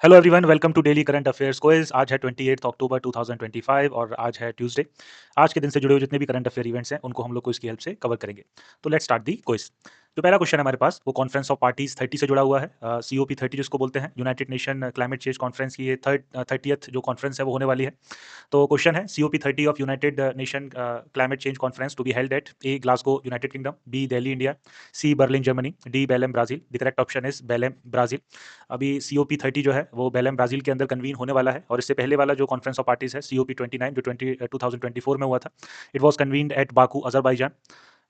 Hello everyone, welcome to daily current affairs quiz. आज है 28 अक्टूबर 2025 और आज है ट्यूसडे। आज के दिन से जुड़े हुए जितने भी करंट अफेयर इवेंट्स हैं उनको हम लोग क्विज की हेल्प से कवर करेंगे। तो लेट्स स्टार्ट दी क्विज। जो पहला क्वेश्चन है हमारे पास वो कॉन्फ्रेंस ऑफ पार्टीज 30 से जुड़ा हुआ है। COP 30 जिसको बोलते हैं, United Nation climate change conference की ये 30th जो कॉन्फ्रेंस है वो होने वाली है। तो क्वेश्चन है COP 30 of United Nation climate change conference to be held at A Glasgow United Kingdom, B Delhi India, C Berlin Germany, D Belem Brazil. The correct option is Belem Brazil. अभी COP 30 जो है वो बेलेम Brazil के अंदर convene होने वाला है और इससे पहले वाला जो कॉन्फ्रेंस ऑफ पार्टीज है COP 29 जो 2024 में हुआ था, it was convened at Baku Azerbaijan.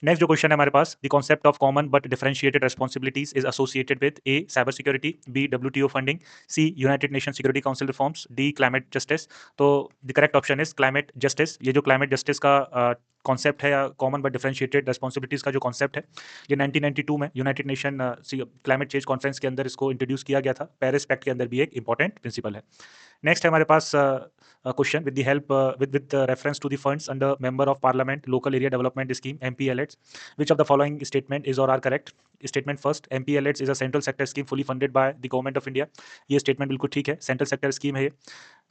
Next जो क्वेश्चन है हमारे पास, the concept of common but differentiated responsibilities is associated with a cyber security, B WTO funding, C United Nation Security Council reforms, D climate justice. तो the correct option is climate justice. ये जो climate justice का concept है या common but differentiated responsibilities का जो concept है, ये 1992 में United Nation climate change conference के अंदर इसको इंट्रोड्यूस किया गया था। पेरिस पैक्ट के अंदर भी एक इंपॉर्टेंट प्रिंसिपल है। नेक्स्ट है हमारे पास question with the help with reference to the funds under member of parliament local area development scheme MPLH, which of the following statement is or are correct? Statement first, MPLH is a central sector scheme fully funded by the government of India. ये statement बिल्कुल ठीक है, central sector scheme है ये।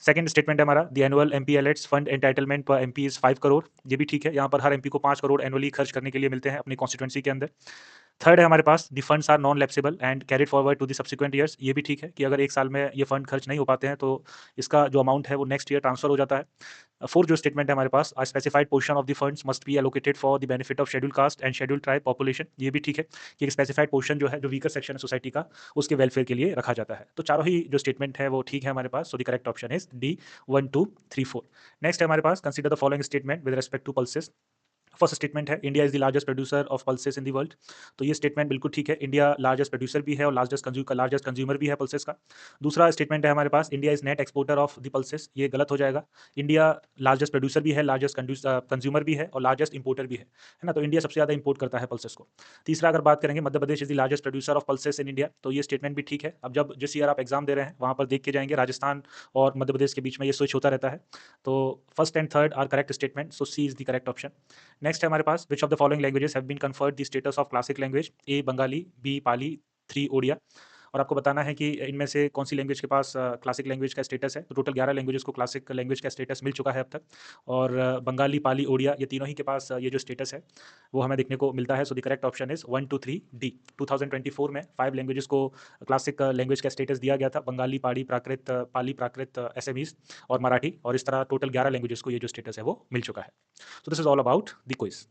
Second statement है हमारा, the annual MPLH fund entitlement पर MP is 5 crore. ये भी ठीक है, यहाँ पर हर MP को 5 करोड़ एनुअली खर्च करने के लिए मिलते हैं अपनी कॉन्स्टिट्यूंसी के अंदर। थर्ड है हमारे पास, the funds are non lapsable and carried forward to the subsequent years. ये भी ठीक है कि अगर एक साल में ये फंड खर्च नहीं हो पाते हैं तो इसका जो अमाउंट है वो नेक्स्ट ईयर ट्रांसफर हो जाता है। फोर्थ जो स्टेटमेंट है हमारे पास, a specified portion of the funds must be allocated for the benefit of schedule caste and schedule tribe population. ये भी ठीक है कि एक स्पेसिफाइड पोर्शन जो है, जो वीकर सेक्शन है सोसाइटी का, उसके वेलफेयर के लिए रखा जाता है। तो चारों ही जो स्टेटमेंट है वो ठीक है हमारे पास। So the correct option is D 1 2 3 4। Next है हमारे पास, consider the following statement with respect to pulses. First statement है, India is the largest producer of pulses in the world. तो ये स्टेटमेंट बिल्कुल ठीक है, इंडिया लार्जेस्ट प्रोड्यूसर भी है और लार्जेस्ट कंज्यूमर भी है पल्सेस का। दूसरा स्टेटमेंट है हमारे पास, India is net exporter of the pulses. ये गलत हो जाएगा। इंडिया लार्जेस्ट प्रोड्यूसर भी है, लार्जेस्ट कंज्यूमर भी है और लार्जेस्ट इंपोर्टर भी है ना। तो इंडिया सबसे ज़्यादा इंपोर्ट करता है पल्सेस को। तीसरा अगर बात करेंगे, Madhya Pradesh is the largest producer of pulses in India. तो ये स्टेटमेंट भी ठीक है। अब जब जिस ईयर आप एग्जाम दे रहे हैं वहाँ पर देख के जाएंगे, राजस्थान और मध्य प्रदेश के बीच में ये स्विच होता रहता है। तो first and third are correct statement, so C is the correct option. Next है हमारे पास, which of the following languages have been conferred the status of classic language? A Bengali, B Pali, 3 Odia. और आपको बताना है कि इनमें से कौन सी लैंग्वेज के पास क्लासिक लैंग्वेज का स्टेटस है। तो टोटल 11 लैंग्वेजेस को क्लासिक लैंग्वेज का स्टेटस मिल चुका है अब तक। और बंगाली, पाली, ओडिया, ये तीनों ही के पास ये जो स्टेटस है वो हमें देखने को मिलता है। सो the correct option is 1 2 3 D. 2024 में 5 लैंग्वेजेस को क्लासिक लैंग्वेज का स्टेटस दिया गया था, बंगाली, पाली, प्राकृत, एसएमीज और मराठी। और इस तरह टोटल 11 लैंग्वेजेस को ये जो स्टेटस है वो मिल चुका है। So this is all about the quiz.